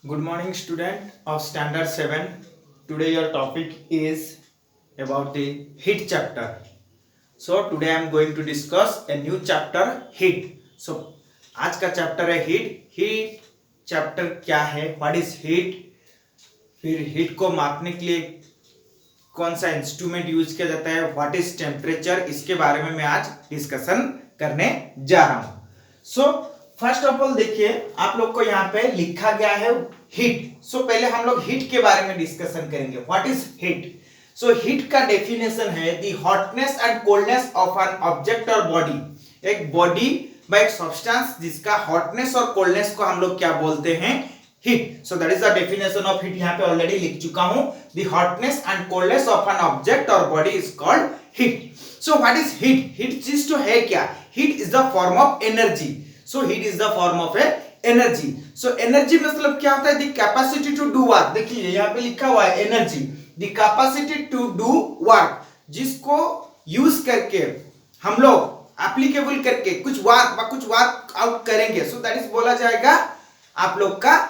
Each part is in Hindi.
Good morning, student of Standard 7. Today your topic is about the heat chapter. So today I am going to discuss a new chapter, heat. So आज का चैप्टर है हीट. हीट चैप्टर क्या है, व्हाट इज हीट, फिर हीट को मापने के लिए कौन सा इंस्ट्रूमेंट यूज किया जाता है, व्हाट इज टेम्परेचर, इसके बारे में मैं आज डिस्कशन करने जा रहा हूं. सो फर्स्ट ऑफ ऑल देखिए, आप लोग को यहाँ पे लिखा गया है हीट. सो पहले हम लोग हीट के बारे में डिस्कशन करेंगे. What is heat? So heat का डेफिनेशन है the hotness and coldness of an object और बॉडी. एक बॉडी बाय एक सब्सटेंस जिसका हॉटनेस और कोल्डनेस को हम लोग क्या बोलते हैं, heat. So that is the definition of heat. यहाँ पे ऑलरेडी लिख चुका हूं. The hotness and coldness of an object और body is called heat. So what is heat? Heat चीज तो है क्या? Heat is the form of energy. So heat is the form of a energy. So energy मतलब क्या होता है? The capacity to do work. देखिए यहाँ पे लिखा हुआ है energy, the capacity to do work, जिसको यूज करके हम लोग एप्लीकेबल करके कुछ वर्क आउट करेंगे. सो दैट इज बोला जाएगा आप लोग का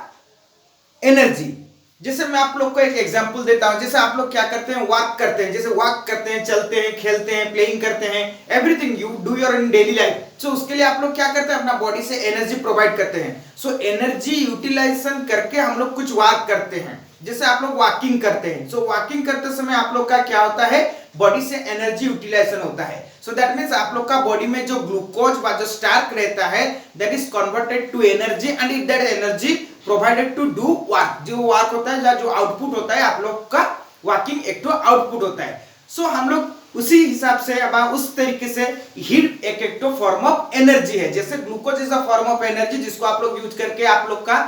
एनर्जी. जैसे मैं आप लोग को एक एग्जांपल देता हूं. जैसे आप लोग क्या करते हैं, वर्क करते हैं. जैसे वर्क करते हैं, चलते हैं, खेलते हैं, प्लेइंग करते हैं, everything you do your in daily life. So उसके लिए आप लोग क्या करते हैं, अपना बॉडी से एनर्जी प्रोवाइड करते हैं. सो एनर्जी यूटिलाइजेशन करके हम लोग कुछ वर्क करते हैं. जैसे आप लोग वॉकिंग करते हैं. सो वॉकिंग करते समय आप लोग का क्या होता है, बॉडी से एनर्जी यूटिलाइजेशन होता है. सो दैट मींस आप लोग का बॉडी में जो ग्लूकोज व जो स्टार्च रहता है, that is converted to energy and it that energy provided to do work. जो वर्क होता है, जो आउटपुट होता है आप लोग का, वॉकिंग एक तो आउटपुट होता है. सो हम लोग उसी हिसाब से अब उस तरीके से हीट एक तो फॉर्म ऑफ एनर्जी है. जैसे glucose is a form of energy जिसको आप लोग यूज करके आप लोग का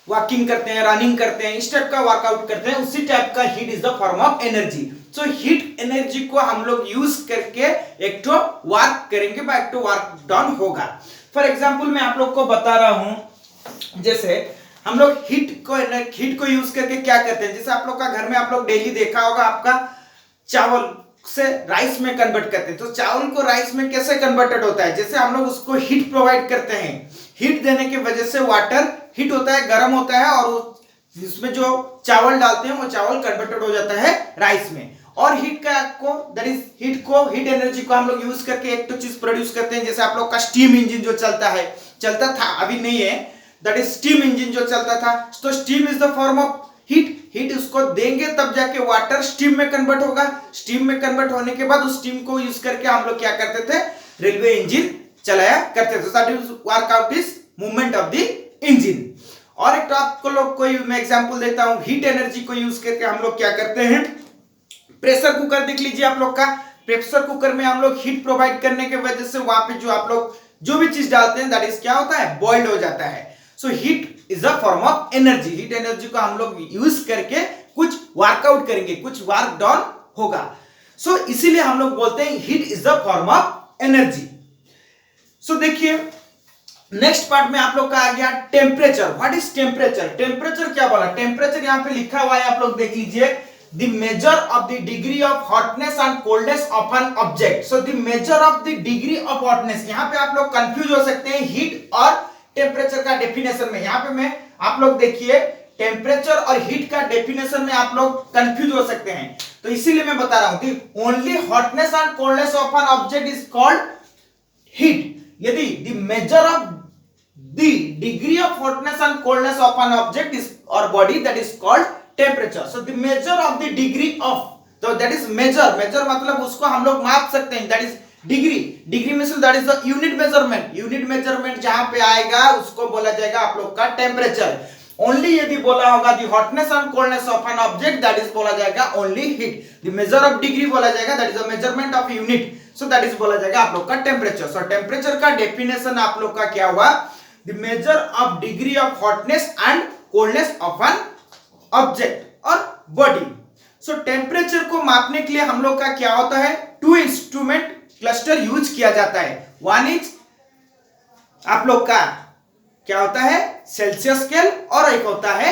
वॉकिंग करते हैं, रनिंग करते हैं, इस टाइप का वर्कआउट करते हैं, उसी टाइप का heat is the form of energy. So heat energy को हम लोग यूज करके एक तो वर्क करेंगे, एक तो वर्क डन होगा. फॉर एग्जांपल मैं आप लोग को बता रहा हूं. जैसे हम लोग हीट को यूज करके क्या करते हैं. जैसे आप लोग का घर में आप लोग डेली देखा होगा, आपका चावल से राइस में कन्वर्ट करते हैं. तो चावल को राइस में कैसे कन्वर्टेड होता है? जैसे हम लोग उसको हीट प्रोवाइड करते हैं. हीट देने की वजह से वाटर हीट होता है, गर्म होता है, और उसमें जो चावल डालते हैं वो चावल कन्वर्टेड हो जाता है राइस में. और हीट एनर्जी को हम लोग यूज करके एक तो चीज प्रोड्यूस करते हैं. जैसे आप लोग का स्टीम इंजन जो चलता था, अभी नहीं है, दैट इज स्टीम इंजन जो चलता था. तो steam is the form of heat. Heat उसको देंगे तब जाके वाटर स्टीम में कन्वर्ट होगा. स्टीम में कन्वर्ट होने के बाद उस स्टीम को यूज करके हम लोग क्या करते थे, रेलवे इंजन चलाया करते थे. That is workout is movement of the engine. और एक तो आपको लोग कोई मैं एग्जांपल देता हूं. हीट एनर्जी को यूज करके हम लोग क्या करते हैं, प्रेशर कुकर देख लीजिए आप लोग का. प्रेशर कुकर में हम लोग हीट प्रोवाइड करने की वजह से वहां पे जो आप लोग जो भी चीज डालते हैं, दैट इज क्या होता है, बॉइल्ड हो जाता है. So heat is a form of energy. Heat energy को हम लोग यूज करके कुछ वर्कआउट करेंगे, कुछ वर्क डन होगा. सो इसीलिए हम लोग बोलते हैं heat is the form of energy. So देखिए नेक्स्ट पार्ट में आप लोग का आ गया temperature. What is temperature? Temperature क्या बोला? टेम्परेचर यहां पे लिखा हुआ है, आप लोग देख लीजिए. The measure of the degree of hotness and coldness of an object. So the measure of the degree of hotness. यहाँ पे आप लोग कंफ्यूज हो सकते हैं हीट और टेम्परेचर का डेफिनेशन में. यहाँ पे मैं आप लोग देखिए, टेम्परेचर और हीट का डेफिनेशन में आप लोग कंफ्यूज हो सकते हैं. तो इसीलिए मैं बता रहा हूं कि only hotness and coldness of an object is called heat. यदि the measure of the degree of hotness and coldness of an object is और body, that is called temperature. So the measure of the degree of, तो दैट इज मेजर मतलब उसको हम लोग माप सकते हैं, दैट इज डिग्री में that is the unit measurement जहां पे आएगा उसको बोला जाएगा आप लोग का टेम्परेचर. ओनली यदि बोला होगा the hotness and coldness of an object, that is बोला जाएगा only heat. The measure of degree बोला जाएगा, that is the measurement of unit. So that is बोला जाएगा आप लोग का टेम्परेचर. सो टेम्परेचर का डेफिनेशन आप लोग का क्या हुआ, the measure of degree of hotness and coldness of an object और बॉडी. सो टेम्परेचर को मापने के लिए हम लोग का क्या होता है, टू इंस्ट्रूमेंट क्लस्टर यूज किया जाता है. वन इज आप लोग का क्या होता है, सेल्सियस स्केल, और एक होता है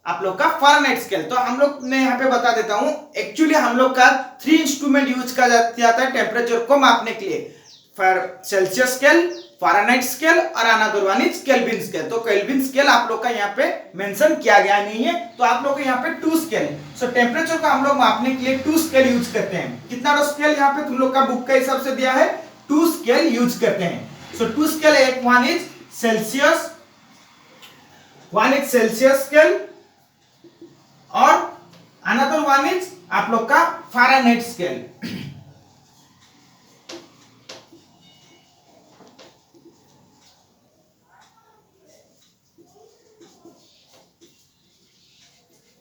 आप लोग का फारेनहाइट स्केल. तो हम लोग मैं यहाँ पे बता देता हूं. एक्चुअली हम लोग का 3 इंस्ट्रूमेंट यूज किया जाता है टेम्परेचर को मापने के लिए. सेल्सियस स्केल, फ़ारेनहाइट स्केल और another one is kelvin scale. तो केल्विन स्केल आप लोग का यहाँ पे मेंशन किया गया नहीं है, तो आप लोग को यहाँ पे 2 स्केल। सो टेम्परेचर को हम लोग मापने के लिए 2 स्केल यूज करते हैं। कितना स्केल यहाँ पे तुम लोग का बुक का हिसाब से दिया है, 2 स्केल यूज करते हैं। सो 2 स्केल, एक one is Celsius, one is Celsius scale और अनदर वन इज आप लोग का फ़ारेनहाइट स्केल।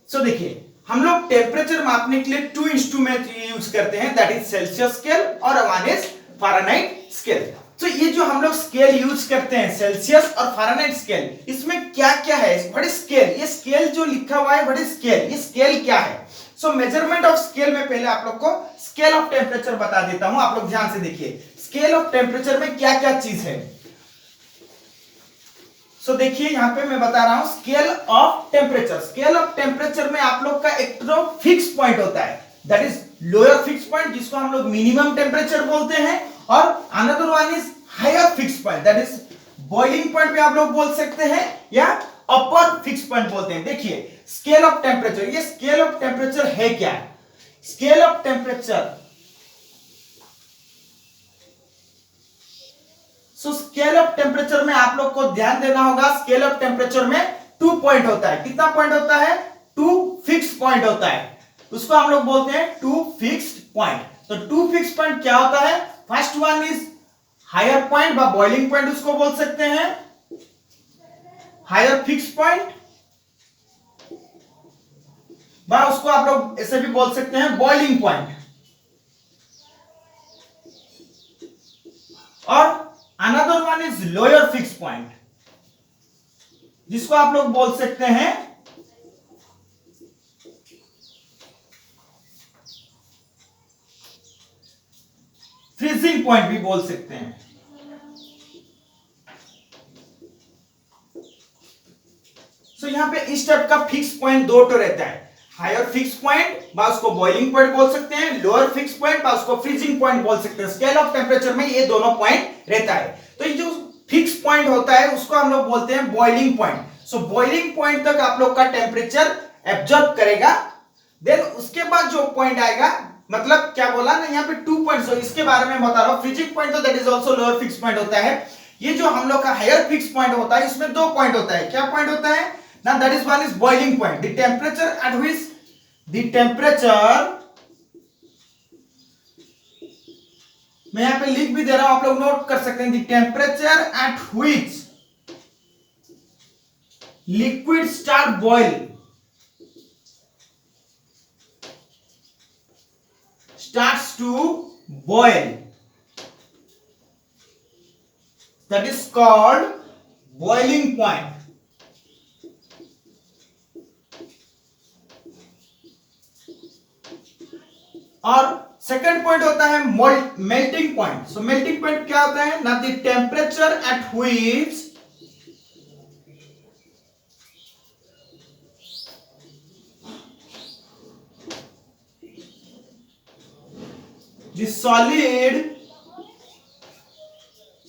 सो देखिए, हम लोग टेम्परेचर मापने के लिए 2 इंस्ट्रूमेंट यूज करते हैं, दैट इज सेल्सियस स्केल और वन इज फ़ारेनहाइट स्केल। तो ये जो हम लोग स्केल यूज करते हैं, सेल्सियस और फ़ारेनहाइट स्केल, इसमें क्या क्या है? What is scale? ये स्केल जो लिखा हुआ है, व्हाट इज स्केल? ये स्केल क्या है? सो मेजरमेंट ऑफ स्केल में पहले आप लोग को स्केल ऑफ टेम्परेचर बता देता हूं, आप लोग ध्यान से देखिए। स्केल ऑफ टेम्परेचर में क्या क्या चीज है? सो देखिए, यहां पे मैं बता रहा हूं scale of temperature. Scale of temperature में आप लोग का एक तो फिक्स पॉइंट होता है, that is lower fix point, जिसको हम लोग मिनिमम टेम्परेचर बोलते हैं, और another one is higher fix point, that is boiling point भी आप लोग बोल सकते हैं या अपर फिक्स पॉइंट बोलते हैं। देखिए, स्केल ऑफ टेम्परेचर, ये स्केल ऑफ टेम्परेचर है क्या? Scale of temperature, so scale of temperature में आप लोग को ध्यान देना होगा, स्केल ऑफ टेम्परेचर में 2 पॉइंट होता है। कितना पॉइंट होता है? 2 फिक्स पॉइंट होता है, उसको हम लोग बोलते हैं 2 फिक्स्ड पॉइंट। तो 2 फिक्स पॉइंट क्या होता है? First one is higher point बा बॉइलिंग पॉइंट उसको बोल सकते हैं, हायर फिक्स पॉइंट बा उसको आप लोग ऐसे भी बोल सकते हैं बॉइलिंग पॉइंट, और another one is lower fix point, जिसको आप लोग बोल सकते हैं फ्रीजिंग पॉइंट भी बोल सकते हैं। सो यहां पे इस टाइप का फिक्स पॉइंट 2 तो रहता है, हायर फिक्स पॉइंट बा उसको बॉइलिंग पॉइंट बोल सकते हैं, लोअर फिक्स पॉइंट बा उसको फ्रीजिंग पॉइंट बोल सकते हैं। स्केल ऑफ टेम्परेचर में ये दोनों पॉइंट रहता है। तो ये जो फिक्स पॉइंट होता है उसको हम लोग बोलते हैं बॉइलिंग पॉइंट। सो बॉइलिंग पॉइंट तक आप लोग का टेम्परेचर एब्जॉर्ब करेगा, देन उसके बाद जो पॉइंट आएगा, मतलब क्या बोला ना यहाँ पे 2 पॉइंट्स, इसके बारे में बता रहा हूं। फ्रीजिंग पॉइंट तो that is also lower fix point होता है। ये जो हम लोग का हायर फिक्स पॉइंट होता है, इसमें 2 पॉइंट होता है। क्या पॉइंट होता है ना? That is one is boiling point, the temperature at which मैं यहां पे लिख भी दे रहा हूं, आप लोग नोट कर सकते हैं, the temperature at which liquid start boil, starts to boil, that is called boiling point। और सेकंड पॉइंट होता है मेल्टिंग पॉइंट। सो मेल्टिंग पॉइंट क्या होता है ना? The temperature at which the solid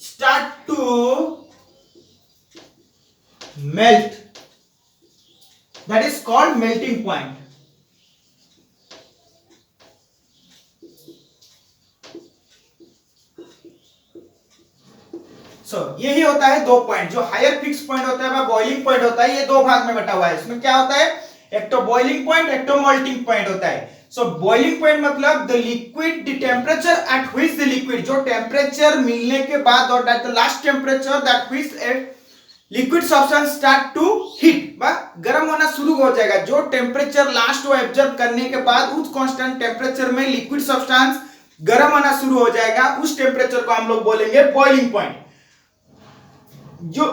start to melt, that is called melting point। यही होता है 2 पॉइंट, जो हायर फिक्स पॉइंट होता है बॉइलिंग पॉइंट होता है, ये 2 भाग में बटा हुआ है। इसमें क्या होता है? एक तो बॉइलिंग पॉइंट, एक तो मेल्टिंग पॉइंट होता है। सो बॉइलिंग पॉइंट मतलब the liquid, the temperature at which the liquid, जो टेम्परेचर मिलने के बाद और that the last temperature that which liquid substance start to heat, गर्म होना शुरू हो जाएगा। जो टेम्परेचर लास्ट वो एब्जॉर्ब करने के बाद उस कांस्टेंट टेम्परेचर में लिक्विड सब्सटेंस गर्म होना शुरू हो जाएगा, उस टेम्परेचर को हम लोग बोलेंगे बॉइलिंग पॉइंट। जो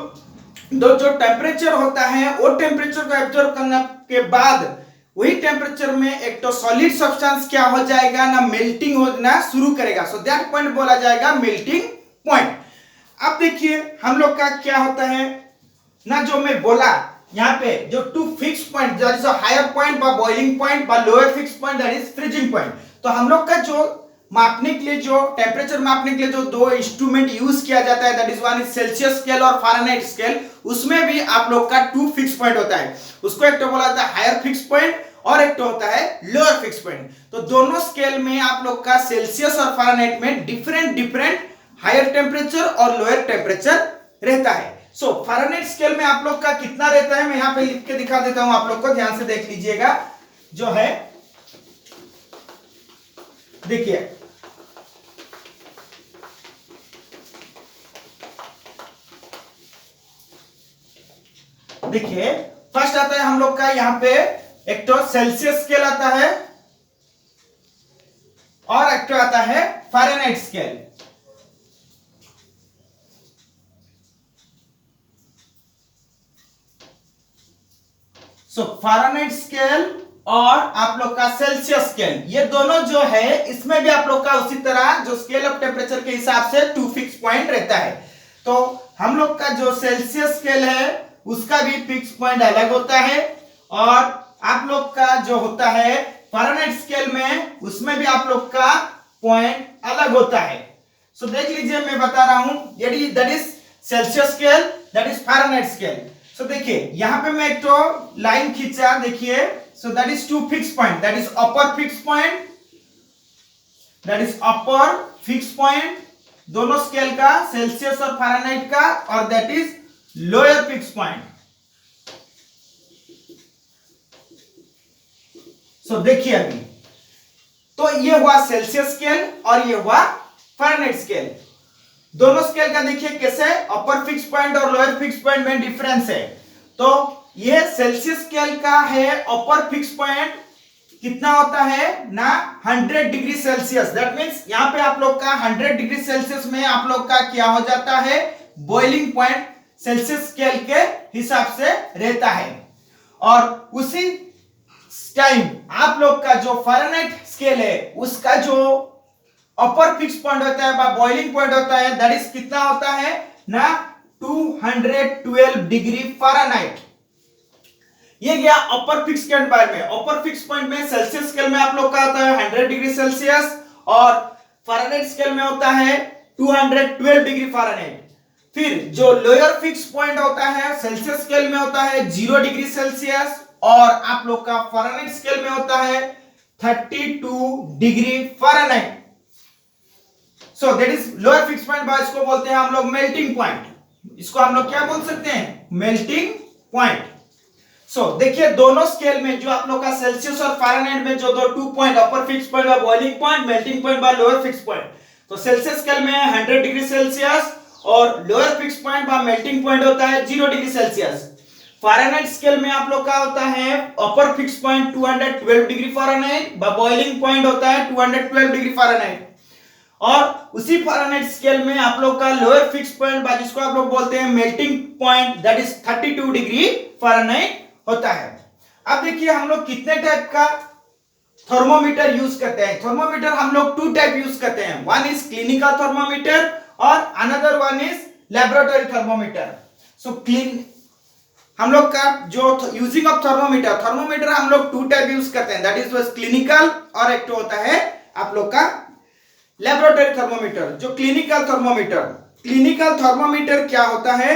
टेम्परेचर होता है वो टेम्परेचर को एब्जॉर्ब करने के बाद वही टेम्परेचर में एक तो सॉलिड सब्सटेंस क्या हो जाएगा ना? मेल्टिंग होना शुरू करेगा। सो दैट पॉइंट बोला जाएगा मेल्टिंग पॉइंट। अब देखिए हम लोग का क्या होता है ना, जो मैं बोला यहाँ पे जो 2 fix point, that is higher point बा बॉइलिंग पॉइंट बा lower fix point, that is freezing point. तो हम लोग का जो मापने के लिए जो टेम्परेचर मापने के लिए जो दो इंस्ट्रूमेंट यूज किया जाता है, that is one is Celsius scale और फारेनहाइट स्केल, उसमें भी आप लोग का 2 फिक्स पॉइंट होता है। उसको एक तो बोला जाता है हायर फिक्स पॉइंट और एक तो होता है लोअर फिक्स पॉइंट। तो दोनों स्केल में आप लोग का सेल्सियस और फारेनहाइट में डिफरेंट हायर टेम्परेचर और लोअर टेम्परेचर रहता है। सो फारेनहाइट स्केल में आप लोग का कितना रहता है, मैं यहां पे लिख के दिखा देता हूं आप लोग को, ध्यान से देख लीजिएगा। जो है देखिए फर्स्ट आता है हम लोग का यहां पे एक तो सेल्सियस स्केल आता है और एक तो आता है फारेनहाइट स्केल। सो फारेनहाइट स्केल और आप लोग का सेल्सियस स्केल, ये दोनों जो है इसमें भी आप लोग का उसी तरह जो स्केल ऑफ टेम्परेचर के हिसाब से 2 फिक्स पॉइंट रहता है। तो हम लोग का जो सेल्सियस स्केल है उसका भी फिक्स पॉइंट अलग होता है और आप लोग का जो होता है फारेनहाइट स्केल में उसमें भी आप लोग का पॉइंट अलग होता है। सो देख लीजिए मैं बता रहा हूं, यदि that is Celsius scale, that is Fahrenheit scale. So देखिए यहां पे मैं एक तो लाइन खींचा, देखिए so that is 2 fix point, that is upper fix point, that is upper fix point दोनों स्केल का, सेल्सियस और फारेनहाइट का, और that is lower fix point. So देखिए अभी तो ये हुआ सेल्सियस स्केल और ये हुआ फारेनहाइट स्केल। दोनों स्केल का देखिए कैसे अपर फिक्स पॉइंट और लोअर फिक्स पॉइंट में डिफरेंस है। तो ये सेल्सियस स्केल का है अपर फिक्स पॉइंट कितना होता है ना 100 डिग्री सेल्सियस। दैट मींस यहां पे आप लोग का 100 डिग्री सेल्सियस में आप लोग का क्या हो जाता है, बॉइलिंग पॉइंट सेल्सियस स्केल के हिसाब से रहता है। और उसी टाइम आप लोग का जो फारेनहाइट स्केल है उसका जो अपर फिक्स पॉइंट होता है, बॉइलिंग पॉइंट होता है, दैट इज कितना होता है ना 212 डिग्री फारेनहाइट। ये गया अपर फिक्स पॉइंट में। अपर फिक्स पॉइंट में सेल्सियस स्केल में आप लोग का होता है 100 डिग्री सेल्सियस और फारेनहाइट स्केल में होता है 212 डिग्री फारेनहाइट। फिर जो लोअर फिक्स पॉइंट होता है सेल्सियस स्केल में होता है 0 डिग्री सेल्सियस और आप लोग का फारेनहाइट स्केल में होता है 32 degree Fahrenheit. So that is lower fix point, इसको बोलते हैं हम लोग मेल्टिंग पॉइंट। इसको हम लोग क्या बोल सकते हैं, मेल्टिंग पॉइंट। सो देखिए दोनों स्केल में जो आप लोग का सेल्सियस और फारेनहाइट में जो दो 2 point, upper fix point by boiling point, melting point by lower fix point. तो सेल्सियस स्केल में 100 डिग्री सेल्सियस और lower fix point by melting point होता है 0 डिग्री सेल्सियस। फारेनहाइट स्केल में आप लोग का होता है अपर fix point 212 degree Fahrenheit, boiling point होता है 212 डिग्री फारेनहाइट। और उसी फारेनहाइट स्केल में आप लोग का लोअर फिक्स पॉइंट जिसको आप लोग बोलते हैं melting point, that is 32 degree Fahrenheit होता है। अब देखिए हम लोग कितने टाइप का थर्मोमीटर यूज करते हैं। थर्मोमीटर हम लोग 2 टाइप यूज करते हैं, वन इज क्लिनिकल थर्मोमीटर और another one is laboratory thermometer. So हम लोग का जो यूजिंग ऑफ थर्मोमीटर हम लोग 2 टाइप यूज करते हैं, दैट इज क्लिनिकल और एक तो होता है आप लोग का लैबोरेटरी थर्मोमीटर। जो क्लिनिकल थर्मोमीटर क्या होता है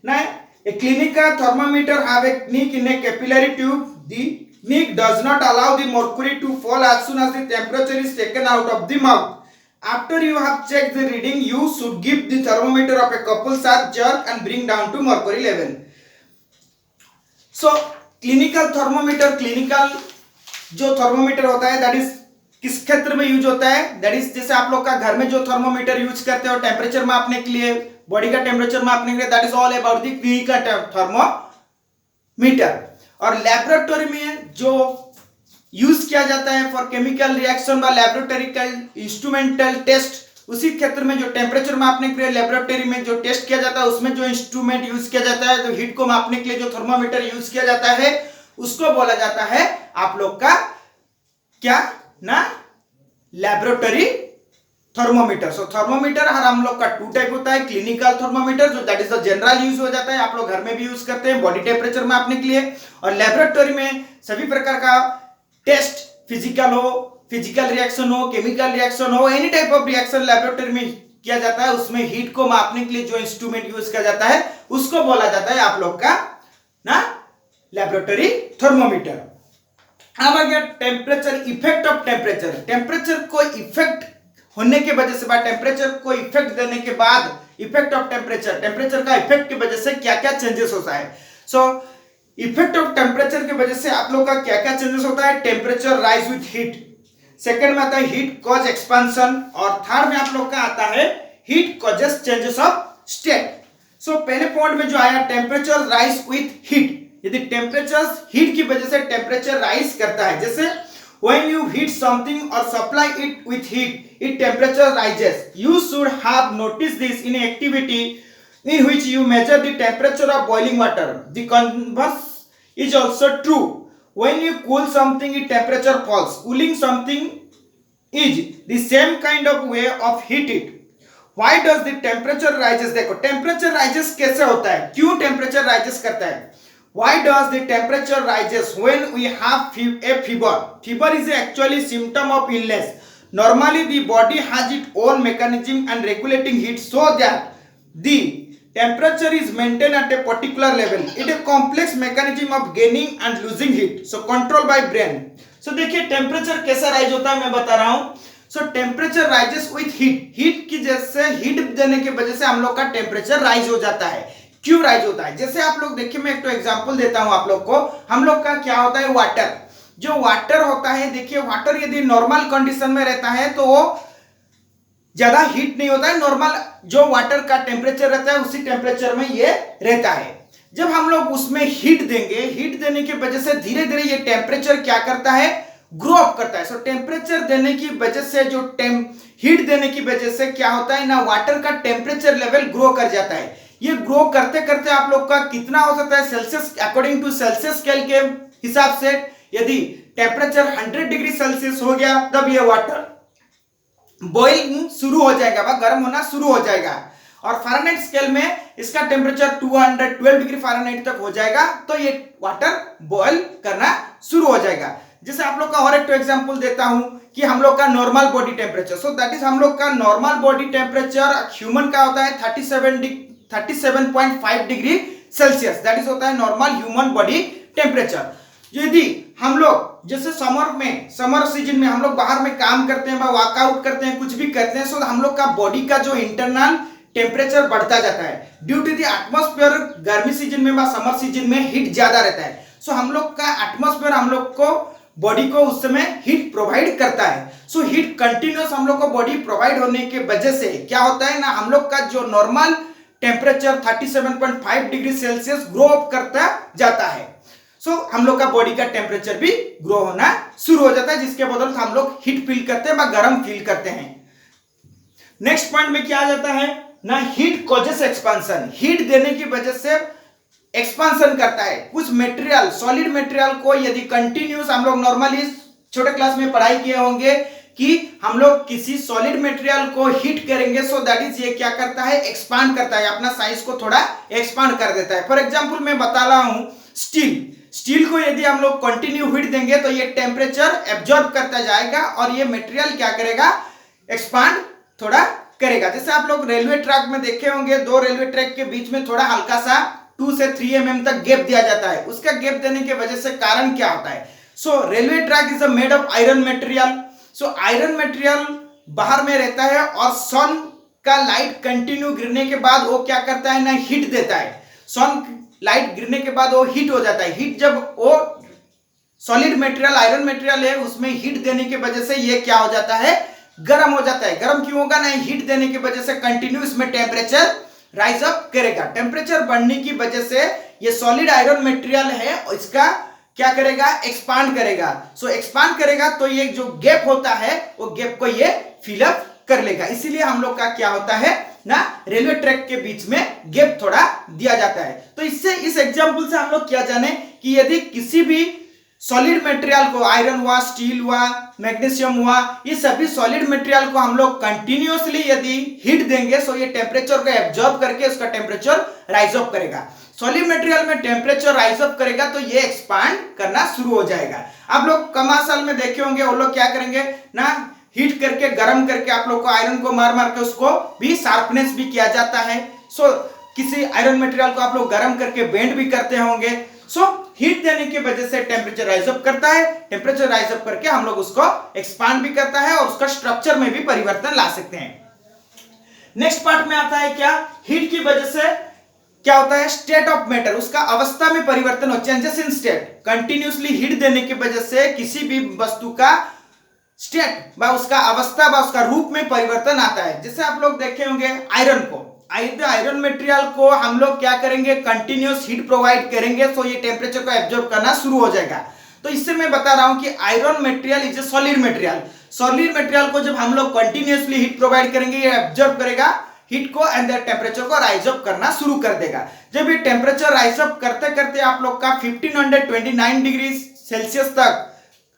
ना, a clinical thermometer have a nick in a capillary tube. The nick does not allow the mercury to fall as soon as the temperature is taken out of the mouth. After you have checked the reading, you should give the thermometer of a couple sharp jerk and bring down to mercury level. So clinical जो थर्मोमीटर होता है दैट इज किस क्षेत्र में यूज होता है, दैट इज जैसे आप लोग का घर में जो थर्मोमीटर यूज करते हो टेम्परेचर मापने के लिए, बॉडी का टेम्परेचर मापने के लिए, that is all about the clinical thermometer. और लेबोरेटरी में जो यूज किया जाता है फॉर केमिकल रिएक्शन व लेबोरेटरिकल इंस्ट्रूमेंटल टेस्ट, उसी क्षेत्र में जो टेम्परेचर मापने के लिए लेबोरेटरी में जो टेस्ट किया जाता है उसमें जो इंस्ट्रूमेंट यूज किया जाता है, जो हीट को मापने के लिए जो थर्मोमीटर यूज किया जाता है उसको बोला जाता है आप लोग का क्या ना लेबोरेटरी थर्मोमीटर। सो थर्मोमीटर हर हम लोग का 2 टाइप होता है, क्लिनिकल थर्मोमीटर जो that is the general use हो जाता है, आप लोग घर में भी यूज करते हैं बॉडी टेम्परेचर मापने के लिए, और लेबोरेटरी में सभी प्रकार का टेस्ट, फिजिकल हो, फिजिकल रिएक्शन हो, केमिकल रिएक्शन हो, any type of reaction laboratory में किया जाता है, उसमें हीट को मापने के लिए जो इंस्ट्रूमेंट यूज किया जाता है उसको बोला जाता है आप लोग का ना लेबोरेटरी थर्मोमीटर। अब आ गया temperature, effect of temperature. Temperature को इफेक्ट होने की वजह से, टेम्परेचर को इफेक्ट देने के बाद, इफेक्ट ऑफ टेम्परेचर, टेम्परेचर का इफेक्ट की वजह से क्या क्या चेंजेस होता है। सो इफेक्ट ऑफ टेम्परेचर की वजह से आप लोग का क्या क्या चेंजेस होता है। Temperature rise with heat, second में आता है हीट कॉज एक्सपांशन, और थर्ड में आप लोग का आता है heat causes changes of state. So पहले पॉइंट में जो आया टेम्परेचर राइज विथ हीट, यदि टेम्परेचर हीट की वजह से टेम्परेचर राइज करता है, जैसे when you heat something or supply it with heat, its temperature rises. You should have noticed this in activity in which you measure the temperature of boiling water. The converse is also true. When you cool something, its temperature falls. Cooling something is the same kind of way of heat it. Why does the temperature rises? देखो temperature rises कैसे होता है, क्यों temperature rises करता है। Why does the temperature rises when we have a fever? Fever is actually symptom of illness. Normally the body has its own mechanism and regulating heat so that the temperature is maintained at a particular level. It is a complex mechanism of gaining and losing heat. So control by brain. So देखिए टेम्परेचर कैसा राइज होता है मैं बता रहा हूँ। सो temperature rises with heat, heat की जैसे हीट देने की वजह से हम लोग का टेम्परेचर राइज हो जाता है। क्यों राइज होता है, जैसे आप लोग देखिए मैं एक तो एग्जांपल देता हूं आप लोग को। हम लोग का क्या होता है, वाटर, जो वाटर होता है, देखिए वाटर यदि नॉर्मल कंडीशन में रहता है तो वो ज्यादा हीट नहीं होता है, नॉर्मल जो वाटर का टेम्परेचर रहता है उसी टेम्परेचर में ये रहता है। जब हम लोग उसमें हीट देंगे, हीट देने की वजह से धीरे धीरे ये टेम्परेचर क्या करता है, ग्रो अप करता है। सो टेम्परेचर देने की वजह से, जो हीट देने की वजह से क्या होता है ना, वाटर का टेम्परेचर लेवल ग्रो कर जाता है। ये ग्रो करते करते आप लोग का कितना हो सकता है, Celsius, according to Celsius scale के हिसाब से यदि टेम्परेचर 100 डिग्री सेल्सियस हो गया तब ये वाटर बॉइलिंग शुरू हो जाएगा, गर्म होना शुरू हो जाएगा। और फ़ारेनहाइट स्केल में इसका टेम्परेचर 212 डिग्री फ़ारेनहाइट तक हो जाएगा तो ये वाटर बॉयल करना शुरू हो जाएगा। जैसे आप लोग का और एक तो एग्जांपल देता हूं कि हम लोग का normal body temperature, so that is हम लोग का नॉर्मल बॉडी टेम्परेचर ह्यूमन का होता है 37.5 डिग्री सेल्सियस, दैट इज होता है नॉर्मल ह्यूमन बॉडी टेम्परेचर। यदि हम लोग जैसे समर सीजन में हम लोग बाहर में काम करते हैं, वर्कआउट करते हैं, कुछ भी करते हैं, सो हम लोग का बॉडी का जो इंटरनल टेम्परेचर बढ़ता जाता है ड्यू टू द एटमॉस्फेयर। गर्मी सीजन में समर सीजन में हीट ज्यादा रहता है, सो हम लोग का एटमॉस्फेयर हम लोग को बॉडी को उस समय हीट प्रोवाइड करता है। सो हीट कंटिन्यूस हम लोग को बॉडी प्रोवाइड होने के वजह से क्या होता है ना, हम लोग का जो normal temperature 37.5 degree Celsius grow up करता जाता है। सो हम लोग का बॉडी का टेम्परेचर भी ग्रो होना शुरू हो जाता है, जिसके बदौलत हम लोग हीट फील करते हैं व गर्म फील करते हैं। नेक्स्ट पॉइंट में क्या आ जाता है ना, हीट कॉजेस एक्सपांशन। हीट देने की वजह से एक्सपांशन करता है कुछ मटेरियल, सॉलिड मटेरियल को यदि कंटिन्यूस, हम लोग नॉर्मली छोटे क्लास में पढ़ाई किए होंगे कि हम लोग किसी सॉलिड मटेरियल को हीट करेंगे, सो दैट इज ये क्या करता है, एक्सपांड करता है, अपना साइज को थोड़ा एक्सपांड कर देता है। फॉर एग्जांपल मैं बता रहा हूं स्टील को यदि हम लोग कंटिन्यू हीट देंगे तो ये टेम्परेचर एब्जॉर्ब करता जाएगा और ये मटेरियल क्या करेगा, एक्सपांड थोड़ा करेगा। जैसे आप लोग रेलवे ट्रैक में देखे होंगे, दो रेलवे ट्रैक के बीच में थोड़ा हल्का सा 2 से 3 mm तक गैप दिया जाता है। उसका गैप देने की वजह से कारण क्या होता है, so railway track is made of iron material. So iron material बाहर में रहता है और सन का लाइट कंटिन्यू गिरने के बाद वो क्या करता है ना, हीट देता है। सन लाइट गिरने के बाद वो हीट हो जाता है। हीट जब वो सॉलिड मटेरियल आयरन मटेरियल है उसमें हीट देने की वजह से ये क्या हो जाता है, गर्म हो जाता है। गर्म क्यों होगा ना, हीट देने की वजह से कंटिन्यू इसमें टेम्परेचर राइज अप करेगा। टेम्परेचर बढ़ने की वजह से ये सॉलिड आयरन मटेरियल है इसका क्या करेगा, एक्सपांड करेगा। सो एक्सपांड करेगा तो ये जो गैप होता है वो गैप को ये फिलअप कर लेगा। इसीलिए हम लोग का क्या होता है ना, रेलवे ट्रैक के बीच में गैप थोड़ा दिया जाता है। तो इससे, इस एग्जांपल से हम लोग क्या जाने कि यदि किसी भी सॉलिड मटेरियल को, आयरन हुआ, स्टील हुआ, मैग्नीशियम हुआ, ये सभी सॉलिड मटेरियल को हम लोग कंटिन्यूअसली यदि हीट देंगे सो ये टेम्परेचर को एब्जॉर्ब करके उसका टेम्परेचर राइज अप करेगा। सॉलिड मटेरियल में टेम्परेचर राइज अप करेगा तो ये एक्सपांड करना शुरू हो जाएगा। आप लोग कमर्शियल में देखे होंगे, वो लोग क्या करेंगे, ना हीट करके गर्म करके आप लोग को आयरन को मार मार के उसको भी शार्पनेस भी किया जाता है। सो किसी आयरन मटेरियल को आप लोग गर्म करके बेंड भी करते होंगे। सो हीट देने की वजह से टेम्परेचर राइज अप करता है, टेम्परेचर राइज अप करके हम लोग उसको एक्सपांड भी करता है और उसका स्ट्रक्चर में भी परिवर्तन ला सकते हैं। नेक्स्ट पार्ट में आता है क्या, हीट की वजह से क्या होता है, स्टेट ऑफ मैटर, उसका अवस्था में परिवर्तन हो, changes in state. Continuously heat देने की वजह से किसी भी वस्तु का स्टेट व उसका अवस्था व उसका रूप में परिवर्तन आता है। जैसे आप लोग देखे होंगे आयरन को, आयरन मटेरियल को हम लोग क्या करेंगे, कंटिन्यूस हीट प्रोवाइड करेंगे तो ये टेम्परेचर को एब्जॉर्ब करना शुरू हो जाएगा। तो इससे मैं बता रहा हूं कि iron material is a solid material. Solid material को जब हम लोग कंटिन्यूसली हीट प्रोवाइड करेंगे ये एब्जॉर्ब करेगा हीट को एंड टेम्परेचर को राइज अप करना शुरू कर देगा। जब ये टेम्परेचर राइज अप करते करते आप लोग का 1529 डिग्री सेल्सियस तक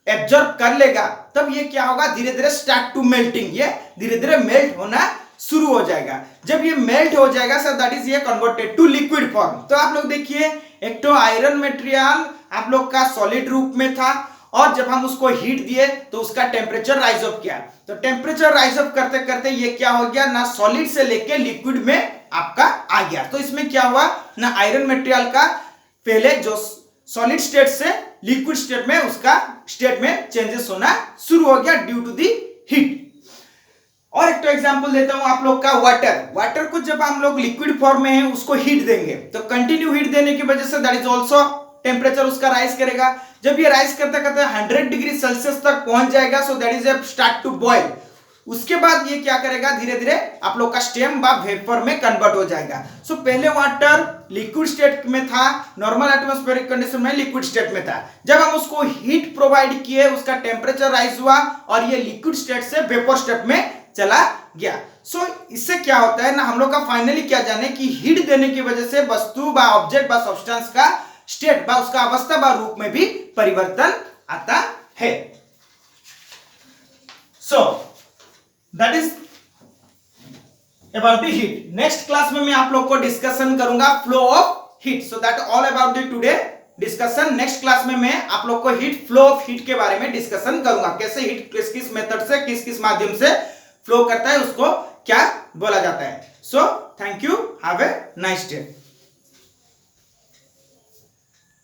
एब्जॉर्ब कर लेगा, तब ये क्या होगा, धीरे धीरे स्टार्ट टू मेल्टिंग, ये धीरे धीरे मेल्ट होना शुरू हो जाएगा। जब ये मेल्ट हो जाएगा सर दैट इज ये कन्वर्टेड टू लिक्विड फॉर्म। तो आप लोग देखिए एक तो आयरन मटेरियल आप लोग का सॉलिड रूप में था और जब हम उसको हीट दिए तो उसका टेम्परेचर राइज अप किया। तो टेम्परेचर राइज अप करते करते ये क्या हो गया, ना सॉलिड से लेके लिक्विड में आपका आ गया। तो इसमें क्या हुआ ना, आयरन मटेरियल का पहले जो सॉलिड स्टेट से लिक्विड स्टेट में उसका स्टेट में चेंजेस होना शुरू हो गया ड्यू टू दी हीट। और एक तो एग्जांपल देता हूं आप लोग का वाटर को जब हम लोग लिक्विड फॉर्म में है उसको हीट देंगे तो कंटिन्यू हीट देने की वजह say that is also temperature उसका राइज करेगा। जब ये राइज करते करते 100 डिग्री सेल्सियस तक पहुंच जाएगा so that is a start to boil. उसके बाद ये क्या करेगा, धीरे धीरे आप लोग का स्टेम व वेपर में कन्वर्ट हो जाएगा। सो पहले वाटर लिक्विड स्टेट में था, नॉर्मल एटमॉस्फेरिक कंडीशन में लिक्विड स्टेट में था। जब हम उसको हीट प्रोवाइड किए उसका टेम्परेचर राइज हुआ और ये लिक्विड स्टेट से वेपर स्टेट में चला गया। सो इससे क्या होता है ना, हम लोग का फाइनली क्या जाने कि हीट देने की वजह से वस्तु व ऑब्जेक्ट व सब्सटेंस का स्टेट व उसका अवस्था व रूप में भी परिवर्तन आता है। सो that is about the heat. Next class में मैं आप लोग को डिस्कशन करूंगा flow of heat. So that all about the today discussion. Next class में मैं आप लोग को हीट, फ्लो ऑफ हीट के बारे में डिस्कशन करूंगा, कैसे हीट किस किस मेथड से किस किस माध्यम से फ्लो करता है, उसको क्या बोला जाता है। So thank you, have a nice day.